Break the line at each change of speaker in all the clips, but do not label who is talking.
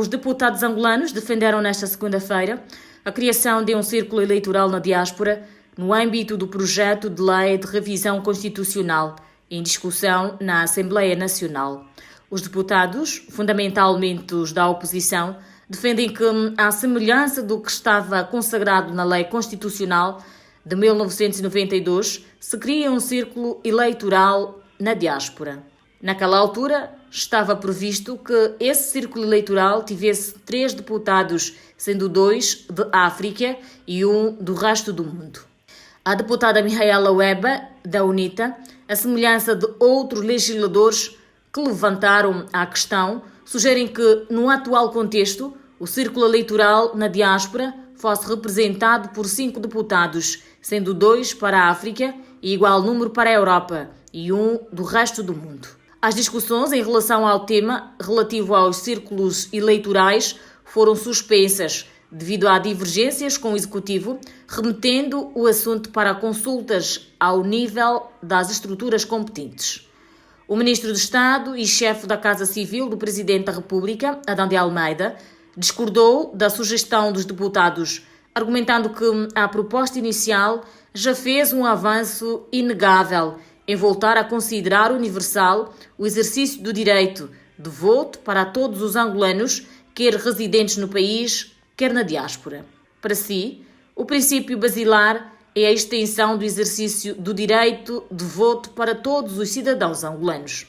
Os deputados angolanos defenderam nesta segunda-feira a criação de um círculo eleitoral na diáspora no âmbito do projeto de lei de revisão constitucional em discussão na Assembleia Nacional. Os deputados, fundamentalmente os da oposição, defendem que, à semelhança do que estava consagrado na Lei Constitucional de 1992, se cria um círculo eleitoral na diáspora. Naquela altura, estava previsto que esse círculo eleitoral tivesse 3 deputados, sendo 2 de África e 1 do resto do mundo. A deputada Mihaela Weber, da UNITA, a semelhança de outros legisladores que levantaram a questão, sugerem que, no atual contexto, o círculo eleitoral na diáspora fosse representado por 5 deputados, sendo 2 para a África e igual número para a Europa e 1 do resto do mundo. As discussões em relação ao tema relativo aos círculos eleitorais foram suspensas devido a divergências com o Executivo, remetendo o assunto para consultas ao nível das estruturas competentes. O Ministro de Estado e chefe da Casa Civil do Presidente da República, Adão de Almeida, discordou da sugestão dos deputados, argumentando que a proposta inicial já fez um avanço inegável em voltar a considerar universal o exercício do direito de voto para todos os angolanos, quer residentes no país, quer na diáspora. Para si, o princípio basilar é a extensão do exercício do direito de voto para todos os cidadãos angolanos.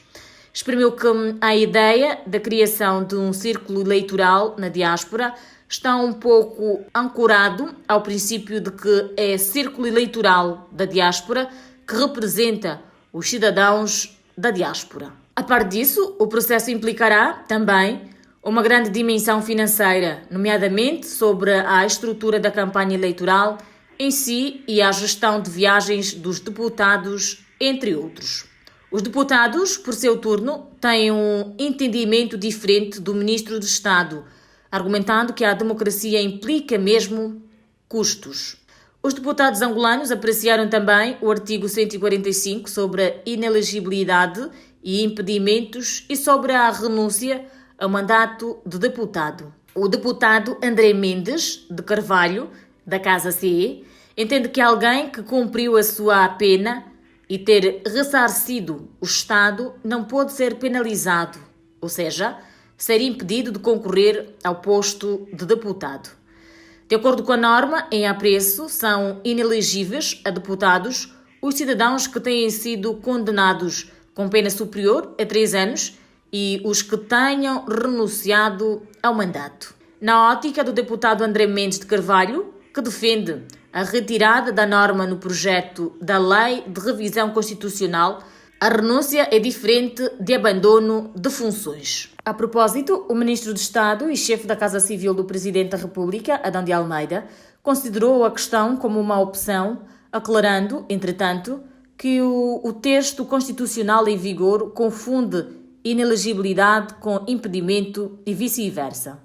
Exprimiu que a ideia da criação de um círculo eleitoral na diáspora está um pouco ancorado ao princípio de que é círculo eleitoral da diáspora que representa os cidadãos da diáspora. A par disso, o processo implicará também uma grande dimensão financeira, nomeadamente sobre a estrutura da campanha eleitoral em si e a gestão de viagens dos deputados, entre outros. Os deputados, por seu turno, têm um entendimento diferente do Ministro de Estado, argumentando que a democracia implica mesmo custos. Os deputados angolanos apreciaram também o artigo 145 sobre a inelegibilidade e impedimentos e sobre a renúncia ao mandato de deputado. O deputado André Mendes de Carvalho, da Casa CE, entende que alguém que cumpriu a sua pena e ter ressarcido o Estado não pode ser penalizado, ou seja, ser impedido de concorrer ao posto de deputado. De acordo com a norma, em apreço, são inelegíveis a deputados os cidadãos que tenham sido condenados com pena superior a 3 anos e os que tenham renunciado ao mandato. Na ótica do deputado André Mendes de Carvalho, que defende a retirada da norma no projeto da Lei de Revisão Constitucional, a renúncia é diferente de abandono de funções. A propósito, o Ministro de Estado e chefe da Casa Civil do Presidente da República, Adão de Almeida, considerou a questão como uma opção, aclarando, entretanto, que o texto constitucional em vigor confunde inelegibilidade com impedimento e vice-versa.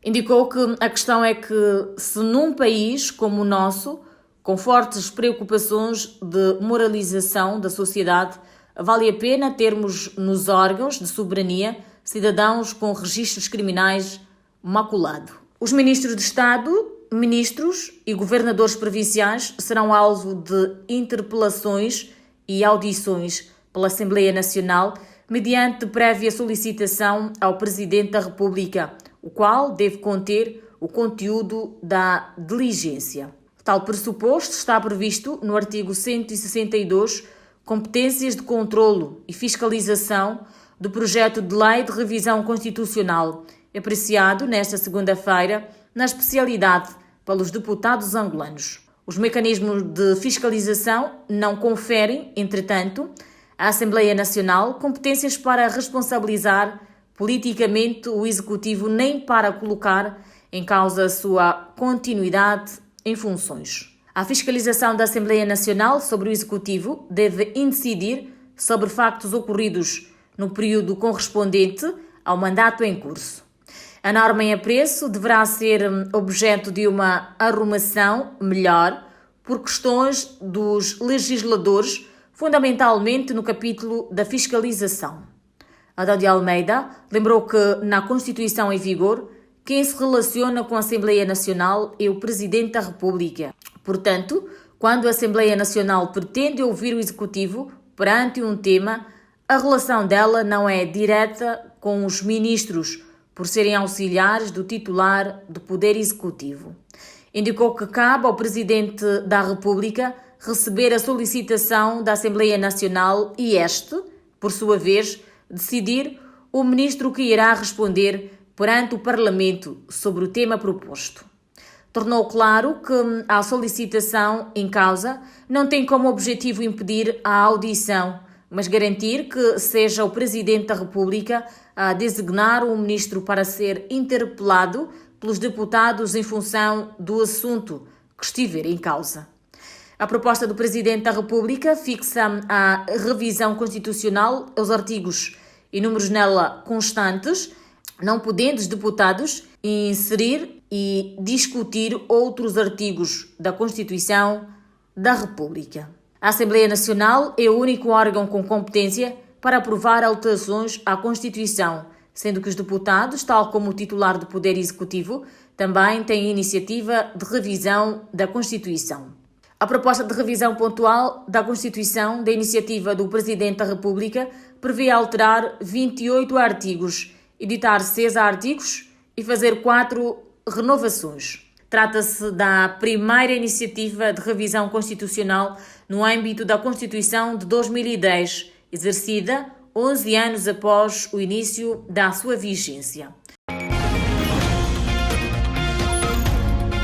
Indicou que a questão é que, se num país como o nosso, com fortes preocupações de moralização da sociedade, vale a pena termos nos órgãos de soberania cidadãos com registros criminais maculado. Os ministros de Estado, ministros e governadores provinciais serão alvo de interpelações e audições pela Assembleia Nacional mediante prévia solicitação ao Presidente da República, o qual deve conter o conteúdo da diligência. Tal pressuposto está previsto no artigo 162, competências de controlo e fiscalização do projeto de lei de revisão constitucional, apreciado nesta segunda-feira na especialidade pelos deputados angolanos. Os mecanismos de fiscalização não conferem, entretanto, à Assembleia Nacional competências para responsabilizar politicamente o Executivo nem para colocar em causa a sua continuidade em funções. A fiscalização da Assembleia Nacional sobre o Executivo deve incidir sobre factos ocorridos no período correspondente ao mandato em curso. A norma em apreço deverá ser objeto de uma arrumação melhor por questões dos legisladores, fundamentalmente no capítulo da fiscalização. Adão de Almeida lembrou que, na Constituição em vigor, quem se relaciona com a Assembleia Nacional é o Presidente da República. Portanto, quando a Assembleia Nacional pretende ouvir o Executivo perante um tema, a relação dela não é direta com os ministros, por serem auxiliares do titular do Poder Executivo. Indicou que cabe ao Presidente da República receber a solicitação da Assembleia Nacional e este, por sua vez, decidir o ministro que irá responder perante o Parlamento sobre o tema proposto. Tornou claro que a solicitação em causa não tem como objetivo impedir a audição, mas garantir que seja o Presidente da República a designar um ministro para ser interpelado pelos deputados em função do assunto que estiver em causa. A proposta do Presidente da República fixa a revisão constitucional aos artigos e números nela constantes, não podendo os deputados inserir e discutir outros artigos da Constituição da República. A Assembleia Nacional é o único órgão com competência para aprovar alterações à Constituição, sendo que os deputados, tal como o titular do Poder Executivo, também têm iniciativa de revisão da Constituição. A proposta de revisão pontual da Constituição, da iniciativa do Presidente da República, prevê alterar 28 artigos, editar 6 artigos e fazer 4 renovações. Trata-se da primeira iniciativa de revisão constitucional no âmbito da Constituição de 2010, exercida 11 anos após o início da sua vigência.